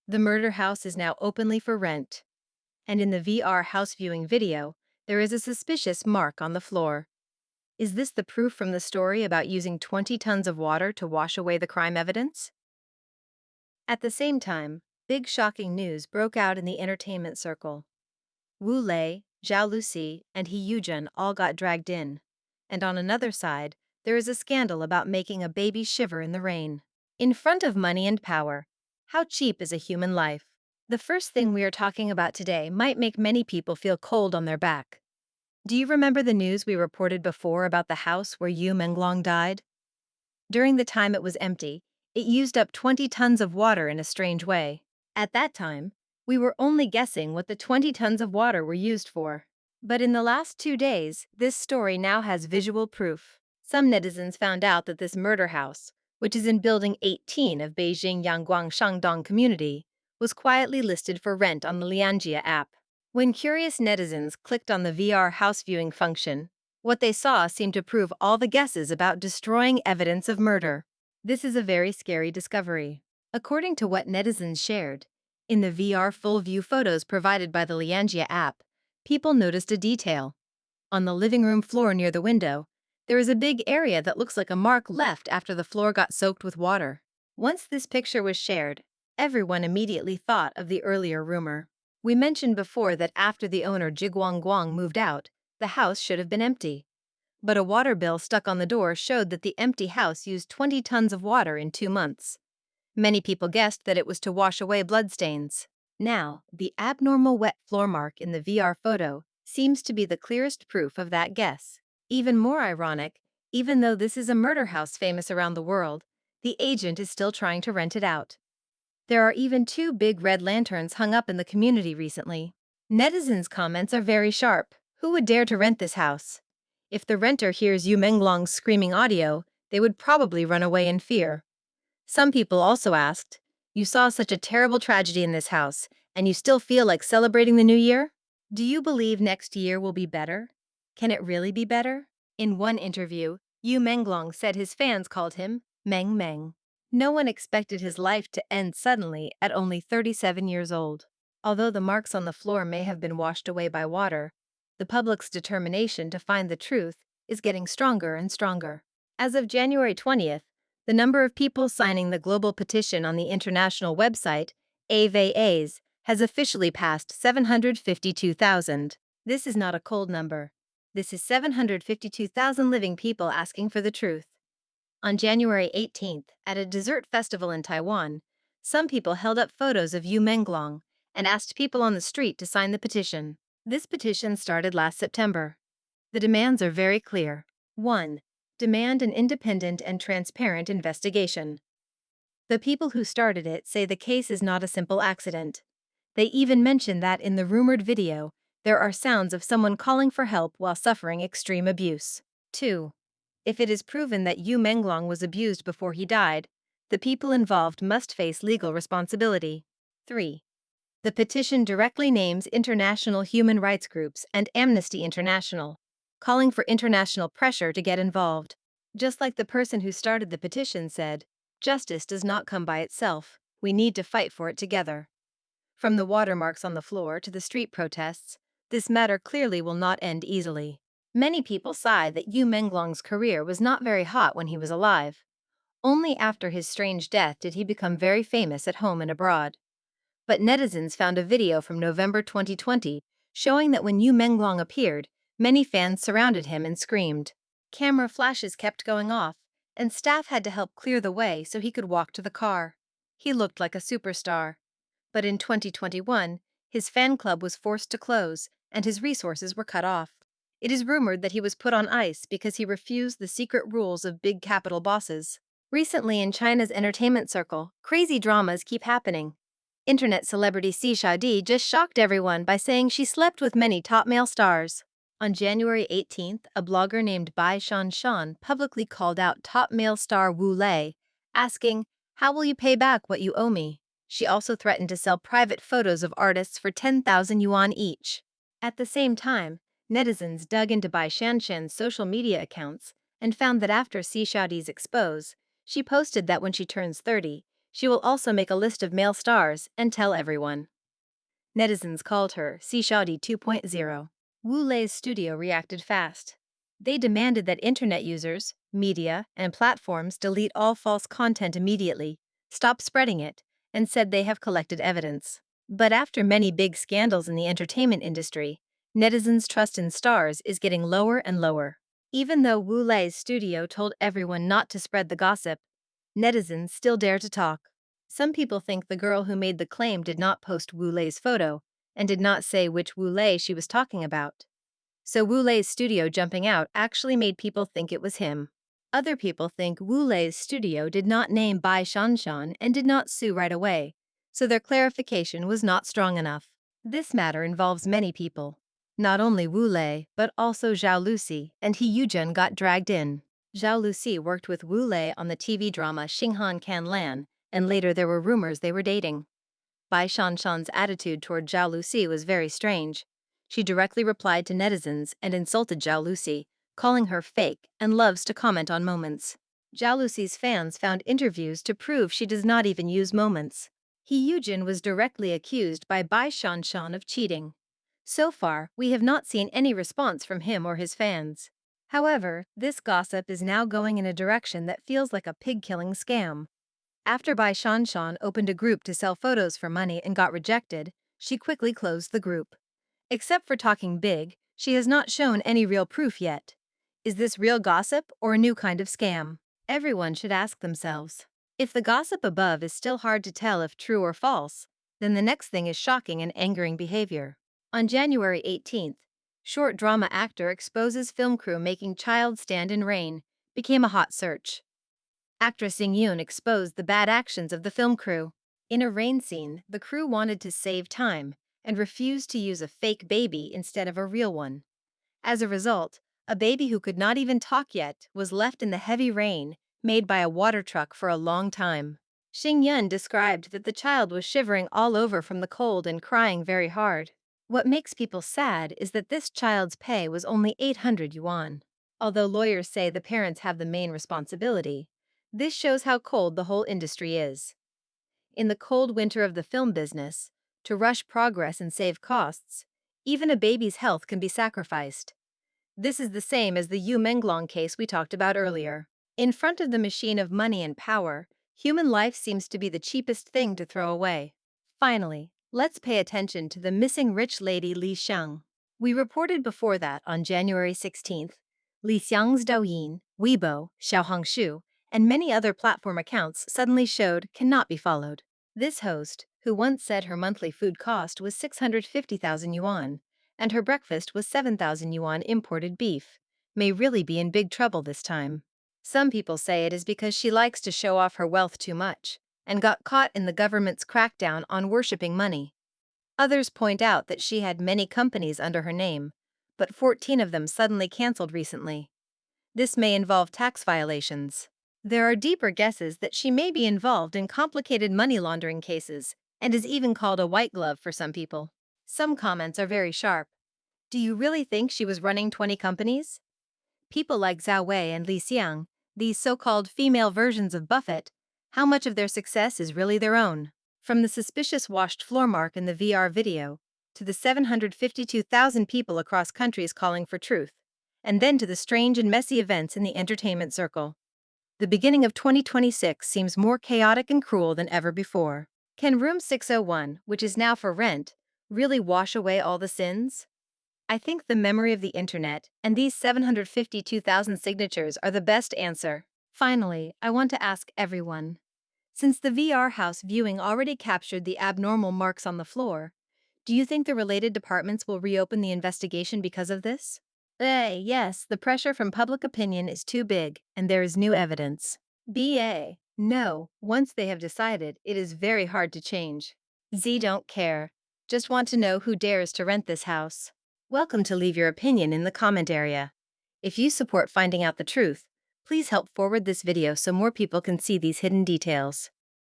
The murder house is now openly for rent, and in the VR house viewing video, there is a suspicious mark on the floor. Is this the proof from the story about using 20 tons of water to wash away the crime evidence? At the same time, big shocking news broke out in the entertainment circle. Wu Lei, Zhao Lusi, and He Yujun all got dragged in. And on another side, there is a scandal about making a baby shiver in the rain. In front of money and power, how cheap is a human life? The first thing we are talking about today might make many people feel cold on their back. Do you remember the news we reported before about the house where Yu Menglong died? During the time it was empty, it used up 20 tons of water in a strange way. At that time, we were only guessing what the 20 tons of water were used for. But in the last 2 days, this story now has visual proof. Some netizens found out that this murder house, which is in Building 18 of Beijing Yangguang Shandong Community, was quietly listed for rent on the Lianjia app. When curious netizens clicked on the VR house viewing function, what they saw seemed to prove all the guesses about destroying evidence of murder. This is a very scary discovery. According to what netizens shared, in the VR full view photos provided by the Lianjia app, people noticed a detail. On the living room floor near the window, there is a big area that looks like a mark left after the floor got soaked with water. Once this picture was shared, everyone immediately thought of the earlier rumor. We mentioned before that after the owner Jiguang Guang moved out, the house should have been empty. But a water bill stuck on the door showed that the empty house used 20 tons of water in 2 months. Many people guessed that it was to wash away bloodstains. Now, the abnormal wet floor mark in the VR photo seems to be the clearest proof of that guess. Even more ironic, even though this is a murder house famous around the world, the agent is still trying to rent it out. There are even 2 big red lanterns hung up in the community recently. Netizens' comments are very sharp. Who would dare to rent this house? If the renter hears Yu Menglong's screaming audio, they would probably run away in fear. Some people also asked, "You saw such a terrible tragedy in this house, and you still feel like celebrating the new year? Do you believe next year will be better? Can it really be better?" In one interview, Yu Menglong said his fans called him Meng Meng. No one expected his life to end suddenly at only 37 years old. Although the marks on the floor may have been washed away by water, the public's determination to find the truth is getting stronger and stronger. As of January 20th, the number of people signing the global petition on the international website, AVAs, has officially passed 752,000. This is not a cold number. This is 752,000 living people asking for the truth. On January 18th, at a dessert festival in Taiwan, some people held up photos of Yu Menglong and asked people on the street to sign the petition. This petition started last September. The demands are very clear. 1. Demand an independent and transparent investigation. The people who started it say the case is not a simple accident. They even mention that in the rumored video, there are sounds of someone calling for help while suffering extreme abuse. 2. If it is proven that Yu Menglong was abused before he died, the people involved must face legal responsibility. 3. The petition directly names international human rights groups and Amnesty International, calling for international pressure to get involved. Just like the person who started the petition said, "Justice does not come by itself. We need to fight for it together." From the watermarks on the floor to the street protests, this matter clearly will not end easily. Many people sigh that Yu Menglong's career was not very hot when he was alive. Only after his strange death did he become very famous at home and abroad. But netizens found a video from November 2020 showing that when Yu Menglong appeared, many fans surrounded him and screamed. Camera flashes kept going off, and staff had to help clear the way so he could walk to the car. He looked like a superstar. But in 2021, his fan club was forced to close, and his resources were cut off. It is rumored that he was put on ice because he refused the secret rules of big capital bosses. Recently in China's entertainment circle, crazy dramas keep happening. Internet celebrity Si Shadi just shocked everyone by saying she slept with many top male stars. On January 18th, a blogger named Bai Shan publicly called out top male star Wu Lei, asking, "How will you pay back what you owe me?" She also threatened to sell private photos of artists for 10,000 yuan each. At the same time, netizens dug into Bai Shanshan's social media accounts and found that after Si Shadi's expose, she posted that when she turns 30, She will also make a list of male stars and tell everyone. Netizens called her Shadi 2.0. Wu Lei's studio reacted fast. They demanded that internet users, media, and platforms delete all false content immediately, stop spreading it, and said they have collected evidence. But after many big scandals in the entertainment industry, netizens' trust in stars is getting lower and lower. Even though Wu Lei's studio told everyone not to spread the gossip, netizens still dare to talk. Some people think the girl who made the claim did not post Wu Lei's photo and did not say which Wu Lei she was talking about. So Wu Lei's studio jumping out actually made people think it was him. Other people think Wu Lei's studio did not name Bai Shanshan and did not sue right away, so their clarification was not strong enough. This matter involves many people. Not only Wu Lei, but also Zhao Lusi and He Yujun got dragged in. Zhao Lusi worked with Wu Lei on the TV drama Xinghan Can Lan, and later there were rumors they were dating. Bai Shanshan's attitude toward Zhao Lusi was very strange. She directly replied to netizens and insulted Zhao Lusi, calling her fake and loves to comment on moments. Zhao Lusi's fans found interviews to prove she does not even use moments. He Yujin was directly accused by Bai Shanshan of cheating. So far, we have not seen any response from him or his fans. However, this gossip is now going in a direction that feels like a pig-killing scam. After Bai Shanshan opened a group to sell photos for money and got rejected, she quickly closed the group. Except for talking big, she has not shown any real proof yet. Is this real gossip or a new kind of scam? Everyone should ask themselves. If the gossip above is still hard to tell if true or false, then the next thing is shocking and angering behavior. On January 18th, short drama actor exposes film crew making child stand in rain, became a hot search. Actress Yoon exposed the bad actions of the film crew. In a rain scene, the crew wanted to save time and refused to use a fake baby instead of a real one. As a result, a baby who could not even talk yet was left in the heavy rain made by a water truck for a long time. Yun described that the child was shivering all over from the cold and crying very hard. What makes people sad is that this child's pay was only 800 yuan. Although lawyers say the parents have the main responsibility, this shows how cold the whole industry is. In the cold winter of the film business, to rush progress and save costs, even a baby's health can be sacrificed. This is the same as the Yumong case we talked about earlier. In front of the machine of money and power, human life seems to be the cheapest thing to throw away. Finally, let's pay attention to the missing rich lady Li Xiang. We reported before that on January 16th, Li Xiang's Douyin, Weibo, Xiaohongshu, and many other platform accounts suddenly showed cannot be followed. This host, who once said her monthly food cost was 650,000 yuan, and her breakfast was 7,000 yuan imported beef, may really be in big trouble this time. Some people say it is because she likes to show off her wealth too much, and got caught in the government's crackdown on worshipping money. Others point out that she had many companies under her name, but 14 of them suddenly cancelled recently. This may involve tax violations. There are deeper guesses that she may be involved in complicated money laundering cases, and is even called a white glove for some people. Some comments are very sharp. Do you really think she was running 20 companies? People like Zhao Wei and Li Xiang, these so-called female versions of Buffett, how much of their success is really their own? From the suspicious washed floor mark in the VR video, to the 752,000 people across countries calling for truth, and then to the strange and messy events in the entertainment circle. The beginning of 2026 seems more chaotic and cruel than ever before. Can Room 601, which is now for rent, really wash away all the sins? I think the memory of the internet and these 752,000 signatures are the best answer. Finally, I want to ask everyone. Since the VR house viewing already captured the abnormal marks on the floor, do you think the related departments will reopen the investigation because of this? Yes, the pressure from public opinion is too big, and there is new evidence. No, once they have decided, it is very hard to change. Don't care. Just want to know who dares to rent this house. Welcome to leave your opinion in the comment area. If you support finding out the truth, please help forward this video so more people can see these hidden details.